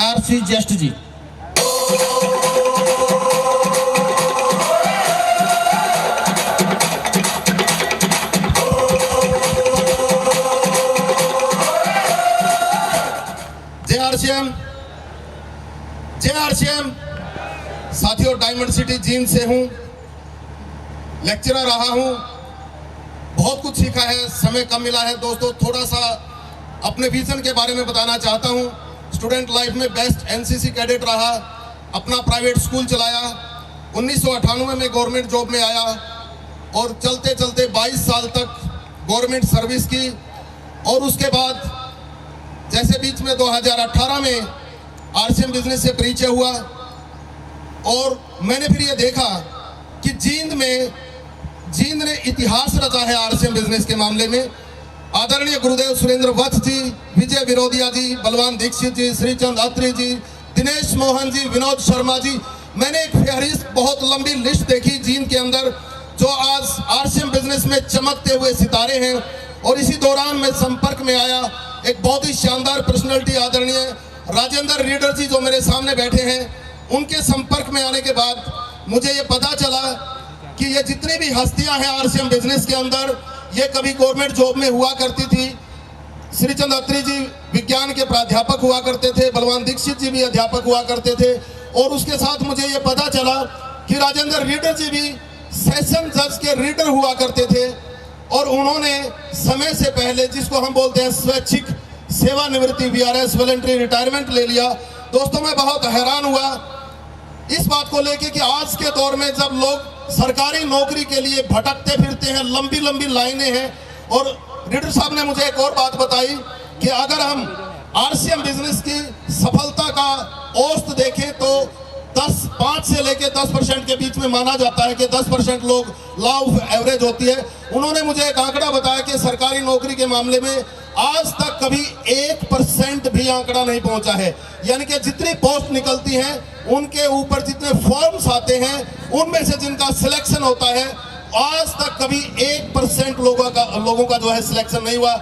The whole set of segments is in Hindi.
आरसी जस्ट जी। जय आरसीएम। साथियों, डायमंड सिटी जींद से हूं, लेक्चरर रहा हूं, बहुत कुछ सीखा है, समय कम मिला है। दोस्तों, थोड़ा सा अपने विजन के बारे में बताना चाहता हूं। स्टूडेंट लाइफ में बेस्ट एनसीसी कैडेट रहा, अपना प्राइवेट स्कूल चलाया, 1998 में गवर्नमेंट जॉब में आया और चलते चलते 22 साल तक गवर्नमेंट सर्विस की। और उसके बाद जैसे बीच में 2018 में आरसीएम बिजनेस से परिचय हुआ और मैंने फिर ये देखा कि जींद ने इतिहास रचा है आरसीएम बिजनेस के मामले में। आदरणीय गुरुदेव सुरेंद्र वत्स जी, विजय विरोधिया जी, बलवान दीक्षित जी, श्रीचंद अत्री जी, दिनेश मोहन जी, विनोद शर्मा जी, मैंने एक फहरिस्त बहुत लंबी लिस्ट देखी जींद के अंदर जो आज आरसीएम बिजनेस में चमकते हुए सितारे हैं। और इसी दौरान मैं संपर्क में आया एक बहुत ही शानदार पर्सनैलिटी आदरणीय राजेंद्र रीडर जी जो मेरे सामने बैठे हैं। उनके संपर्क में आने के बाद मुझे ये पता चला कि ये जितनी भी हस्तियां हैं आरसीएम बिजनेस के अंदर, ये कभी गवर्नमेंट जॉब में हुआ करती थी। श्रीचंद अत्री जी विज्ञान के प्राध्यापक हुआ करते थे, बलवान दीक्षित जी भी अध्यापक हुआ करते थे। और उसके साथ मुझे ये पता चला कि राजेंद्र रीडर जी भी सेशन जज के रीडर हुआ करते थे और उन्होंने समय से पहले, जिसको हम बोलते हैं स्वैच्छिक सेवानिवृत्ति, वीआरएस, वॉलंटरी रिटायरमेंट ले लिया। दोस्तों, मैं बहुत हैरान हुआ इस बात को लेके कि आज के दौर में जब लोग सरकारी नौकरी के लिए भटकते फिरते हैं, लंबी लंबी लाइनें हैं। और रीडर साहब ने मुझे एक और बात बताई कि अगर हम आरसीएम बिजनेस की सफलता का औसत देखें तो 5 से लेके 10% के बीच में माना जाता है कि 10% लोग लॉ ऑफ एवरेज होती है। उन्होंने मुझे एक आंकड़ा बताया कि सरकारी नौकरी के मामले में आज तक कभी 1% भी आंकड़ा नहीं पहुंचा है। यानी कि जितनी पोस्ट निकलती हैं उनके ऊपर जितने फॉर्म्स आते हैं उनमें से जिनका सिलेक्शन होता है, आज तक कभी 1% लोगों का जो है सिलेक्शन नहीं हुआ।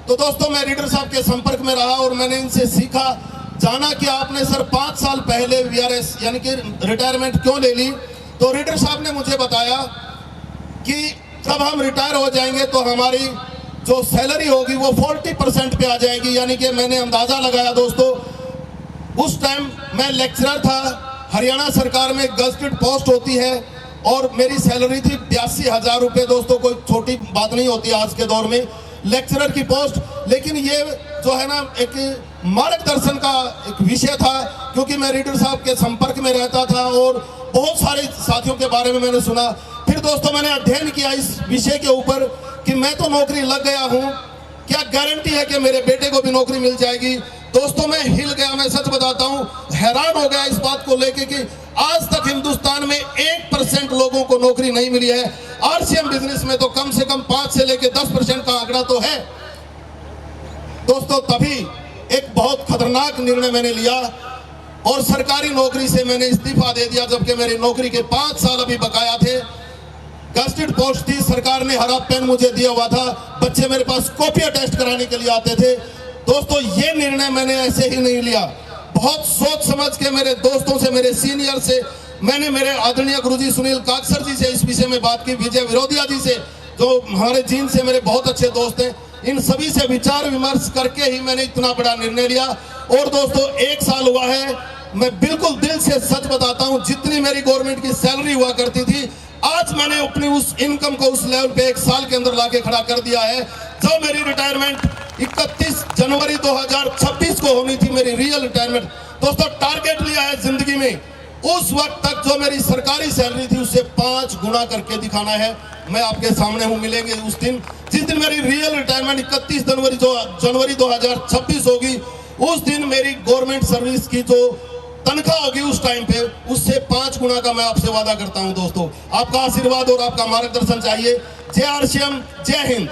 तो दोस्तों, मैं रीडर साहब के संपर्क में रहा और मैंने इनसे सीखा, जाना कि आपने सर 5 साल पहले वीआरएस यानी कि रिटायरमेंट क्यों ले ली। तो रीडर साहब ने मुझे बताया कि जब हम रिटायर हो जाएंगे तो हमारी जो सैलरी होगी वो 40% पे आ जाएगी। यानी कि मैंने अंदाजा लगाया दोस्तों, उस टाइम मैं लेक्चरर था, हरियाणा सरकार में गजटेड पोस्ट होती है और मेरी सैलरी थी 82,000 रुपये। दोस्तों, कोई छोटी बात नहीं होती आज के दौर में लेक्चरर की पोस्ट। लेकिन ये जो है ना एक मार्गदर्शन का एक विषय था, क्योंकि मैं रीडर साहब के संपर्क में रहता था और बहुत सारे साथियों के बारे में मैंने सुना। फिर दोस्तों, मैंने अध्ययन किया इस विषय के ऊपर कि मैं तो नौकरी लग गया हूं, क्या गारंटी है कि मेरे बेटे को भी नौकरी मिल जाएगी। दोस्तों, मैं हिल गया, मैं सच बताता हूं, हैरान हो गया इस बात को लेके कि आज तक हिंदुस्तान में 1% लोगों को नौकरी नहीं मिली है। आरसीएम बिजनेस में तो कम से कम 5 से लेके 10% का आंकड़ा तो है। दोस्तों, तभी एक बहुत खतरनाक निर्णय मैंने लिया और सरकारी नौकरी से मैंने इस्तीफा दे दिया, जबकि मेरी नौकरी के 5 साल अभी बकाया थे। गजटेड पोस्ट थी, सरकार ने हरा पेन मुझे दिया हुआ था, बच्चे मेरे पास कॉपियां टेस्ट कराने के लिए आते थे। दोस्तों, ये निर्णय मैंने ऐसे ही नहीं लिया, बहुत सोच समझ के मेरे दोस्तों से, मेरे सीनियर से, मैंने मेरे आदरणीय गुरुजी सुनील काकसर जी से इस विषय में बात की, विजय विरोधिया जी से जो हमारे जींद से मेरे बहुत अच्छे दोस्त हैं, इन सभी से विचार विमर्श करके ही मैंने इतना बड़ा निर्णय लिया। और दोस्तों, 1 साल हुआ है, मैं बिल्कुल दिल से सच बताता हूं, जितनी मेरी गवर्नमेंट की सैलरी हुआ करती थी, आज मैंने अपनी उस इनकम को उस लेवल पे 1 साल के अंदर लाके खड़ा कर दिया है। जो मेरी रिटायरमेंट 31 जनवरी 2026 को होनी थी, मेरी रियल रिटायरमेंट, दोस्तों टारगेट लिया है जिंदगी में, उस वक्त तक जो मेरी सरकारी सैलरी थी उससे 5 गुना करके दिखाना है। मैं आपके सामने हूं, मिलेंगे उस दिन जिस दिन मेरी रियल रिटायरमेंट 31 जनवरी 2026 होगी। उस दिन मेरी गवर्नमेंट सर्विस की जो तनख्वाह होगी उस टाइम पे, उससे 5 गुना का मैं आपसे वादा करता हूं। दोस्तों, आपका आशीर्वाद और आपका मार्गदर्शन चाहिए। जय आरसीएम, जय हिंद।